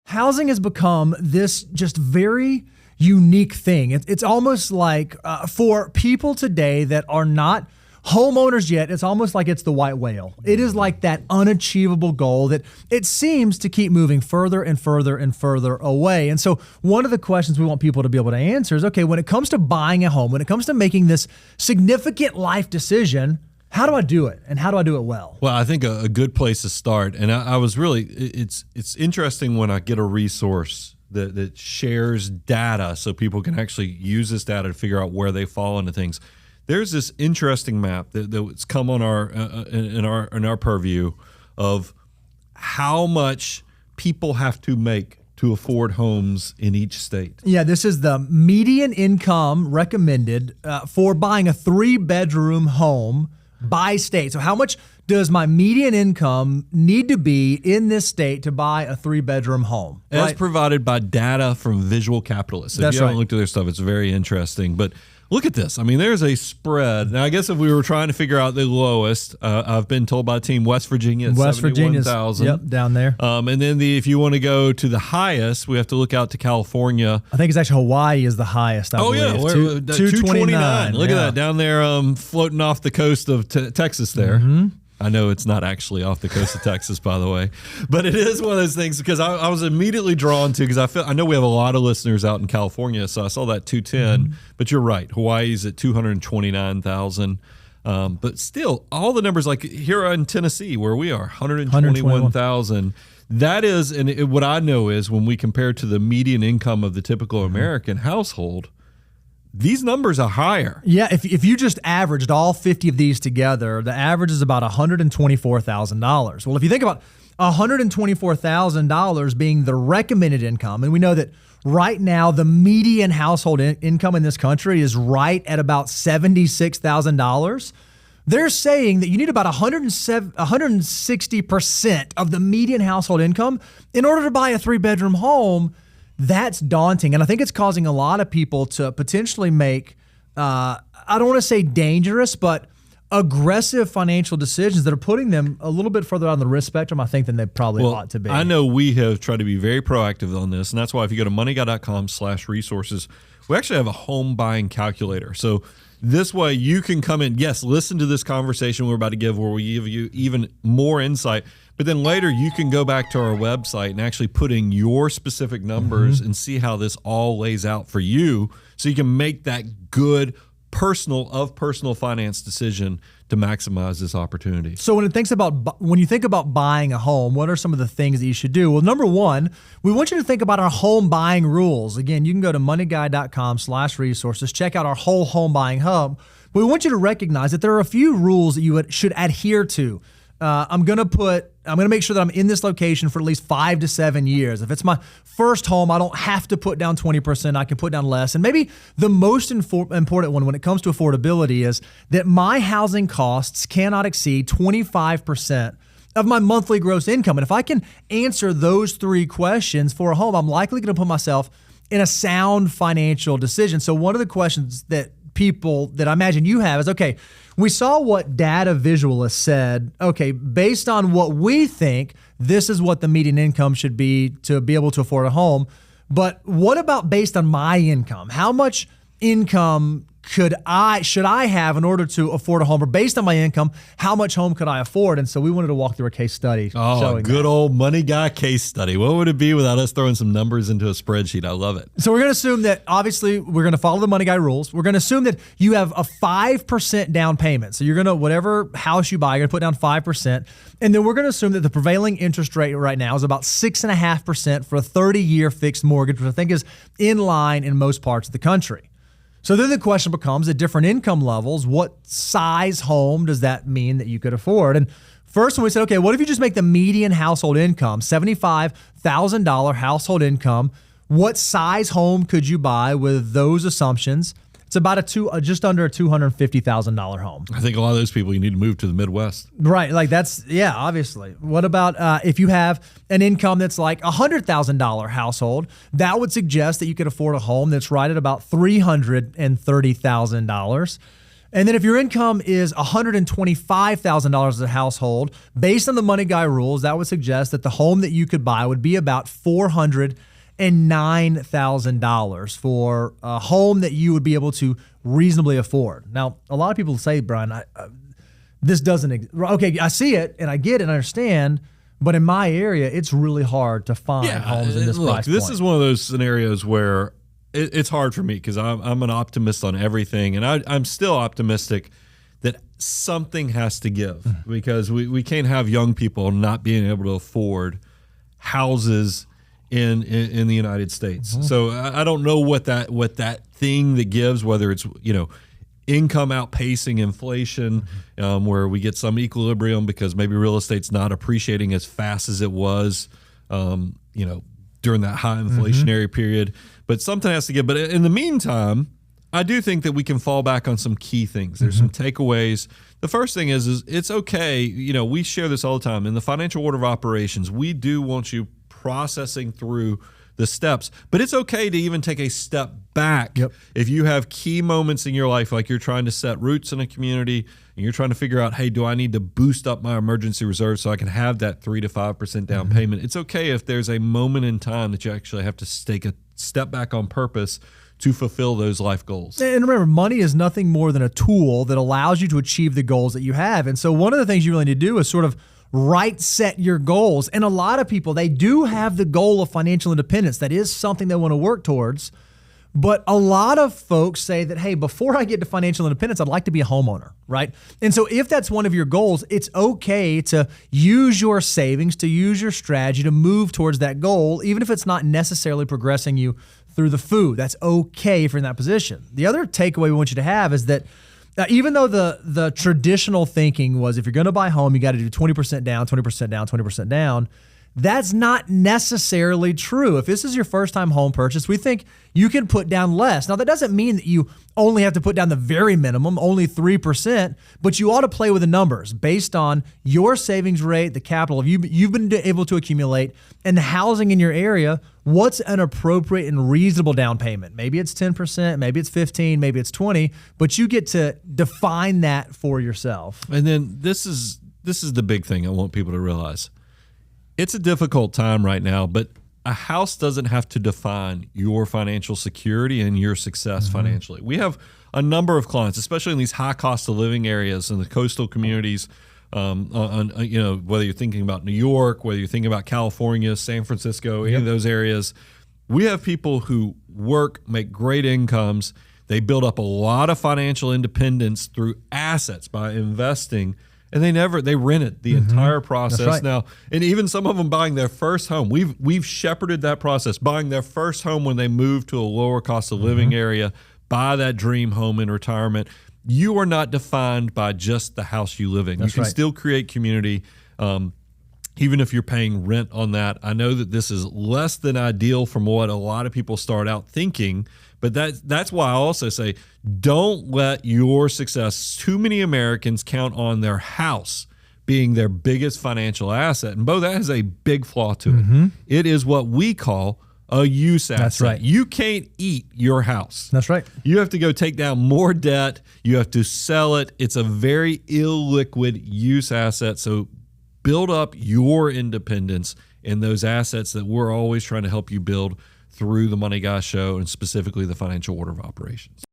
housing has become this just very unique thing. It's almost like for people today that are not homeowners yet, it's almost like it's the white whale. It is like that unachievable goal that it seems to keep moving further and further and further away. And so one of the questions we want people to be able to answer is, okay, when it comes to buying a home, when it comes to making this significant life decision, how do I do it, and how do I do it well? Well, I think a good place to start, and I was really, it's interesting when I get a resource that shares data so people can actually use this data to figure out where they fall into things. There's this interesting map that's come on in our purview of how much people have to make to afford homes in each state. Yeah, this is the median income recommended for buying a 3-bedroom home by state. So how much does my median income need to be in this state to buy a 3-bedroom home? As provided by data from Visual Capitalists. If you haven't looked at their stuff, it's very interesting. But look at this. I mean, there's a spread. Now, I guess if we were trying to figure out the lowest, I've been told by a team, West Virginia at 71,000. Yep, down there. And then if you want to go to the highest, we have to look out to California. I think it's actually Hawaii is the highest, I believe. Yeah. 229. Look at that. Down there floating off the coast of Texas there. Mm-hmm. I know it's not actually off the coast of Texas, by the way, but it is one of those things because I was immediately drawn to, because I know we have a lot of listeners out in California, so I saw that 210. But you're right, Hawaii's at 229,000. But still, all the numbers, like here in Tennessee, where we are, 121,000. That is, and what I know is when we compare to the median income of the typical American household, these numbers are higher. Yeah, if you just averaged all 50 of these together, the average is about $124,000. Well, if you think about $124,000 being the recommended income, and we know that right now the median household income in this country is right at about $76,000, they're saying that you need about 160% of the median household income in order to buy a 3-bedroom home. That's daunting. And I think it's causing a lot of people to potentially make, I don't want to say dangerous, but aggressive financial decisions that are putting them a little bit further on the risk spectrum, I think, than they probably ought to be. I know we have tried to be very proactive on this, and that's why if you go to moneyguy.com/resources, we actually have a home buying calculator. So this way you can come in, yes, listen to this conversation we're about to give where we give you even more insight, but then later you can go back to our website and actually put in your specific numbers and see how this all lays out for you so you can make that good personal finance decision to maximize this opportunity. So when you think about buying a home, what are some of the things that you should do? Well, number one, we want you to think about our home buying rules. Again, you can go to moneyguy.com/resources, check out our whole home buying hub. We want you to recognize that there are a few rules that you should adhere to. I'm going to make sure that I'm in this location for at least 5 to 7 years. If it's my first home, I don't have to put down 20%. I can put down less. And maybe the most important one when it comes to affordability is that my housing costs cannot exceed 25% of my monthly gross income. And if I can answer those 3 questions for a home, I'm likely going to put myself in a sound financial decision. So one of the questions that people that I imagine you have is, okay, we saw what data visualists said. Okay, based on what we think, this is what the median income should be to be able to afford a home. But what about based on my income? How much income should I have in order to afford a home? Or based on my income, how much home could I afford? And so we wanted to walk through a case study. Oh, good old Money Guy case study. What would it be without us throwing some numbers into a spreadsheet? I love it. So we're going to assume that, obviously, we're going to follow the Money Guy rules. We're going to assume that you have a 5% down payment. So you're going to, whatever house you buy, you're going to put down 5%. And then we're going to assume that the prevailing interest rate right now is about 6.5% for a 30-year fixed mortgage, which I think is in line in most parts of the country. So then the question becomes, at different income levels, what size home does that mean that you could afford? And first, when we said, okay, what if you just make the median household income, $75,000 household income, what size home could you buy with those assumptions? It's about just under a $250,000 home. I think a lot of those people, you need to move to the Midwest. Right. Like obviously. What about if you have an income that's like $100,000 household, that would suggest that you could afford a home that's right at about $330,000. And then if your income is $125,000 as a household, based on the Money Guy rules, that would suggest that the home that you could buy would be about $409,000 for a home that you would be able to reasonably afford. Now, a lot of people say, Brian, this doesn't, okay, I see it and I get it and I understand, but in my area, it's really hard to find homes in this price point. This is one of those scenarios where it's hard for me because I'm an optimist on everything, and I'm still optimistic that something has to give because we can't have young people not being able to afford houses in the United States. So I don't know what that thing that gives, whether it's income outpacing inflation, where we get some equilibrium because maybe real estate's not appreciating as fast as it was, during that high inflationary period. But something has to give. But in the meantime, I do think that we can fall back on some key things. There's some takeaways. The first thing is it's okay. We share this all the time. In the financial order of operations, we do want you processing through the steps, but it's okay to even take a step back. If you have key moments in your life, like you're trying to set roots in a community and you're trying to figure out, hey, do I need to boost up my emergency reserve so I can have that 3 to 5% down payment? It's okay if there's a moment in time that you actually have to take a step back on purpose to fulfill those life goals. And remember, money is nothing more than a tool that allows you to achieve the goals that you have. And so one of the things you really need to do is sort of set your goals. And a lot of people, they do have the goal of financial independence. That is something they want to work towards. But a lot of folks say that, hey, before I get to financial independence, I'd like to be a homeowner, right? And so if that's one of your goals, it's okay to use your savings, to use your strategy to move towards that goal, even if it's not necessarily progressing you through the food. That's okay if you're in that position. The other takeaway we want you to have is that even though the traditional thinking was if you're going to buy a home, you got to do 20% down, 20% down, 20% down, that's not necessarily true. If this is your first time home purchase, we think you can put down less. Now, that doesn't mean that you only have to put down the very minimum, only 3%, but you ought to play with the numbers based on your savings rate, the capital you've been able to accumulate, and the housing in your area. What's an appropriate and reasonable down payment? Maybe it's 10%, maybe it's 15, maybe it's 20, but you get to define that for yourself. And then this is the big thing I want people to realize. It's a difficult time right now, but a house doesn't have to define your financial security and your success financially. We have a number of clients, especially in these high cost of living areas in the coastal communities, whether you're thinking about New York, whether you're thinking about California, San Francisco, any of those areas. We have people who work, make great incomes. They build up a lot of financial independence through assets by investing. And they rented the entire process. That's right. Now, and even some of them buying their first home. We've shepherded that process, buying their first home when they move to a lower cost of living area, buy that dream home in retirement. You are not defined by just the house you live in. That's you can right. still create community, even if you're paying rent on that. I know that this is less than ideal from what a lot of people start out thinking, but that's why I also say don't let your success, too many Americans count on their house being their biggest financial asset. And Bo, that has a big flaw to it. It is what we call a use asset. That's right. You can't eat your house. That's right. You have to go take down more debt. You have to sell it. It's a very illiquid use asset. So build up your independence in those assets that we're always trying to help you build through the Money Guy Show and specifically the financial order of operations.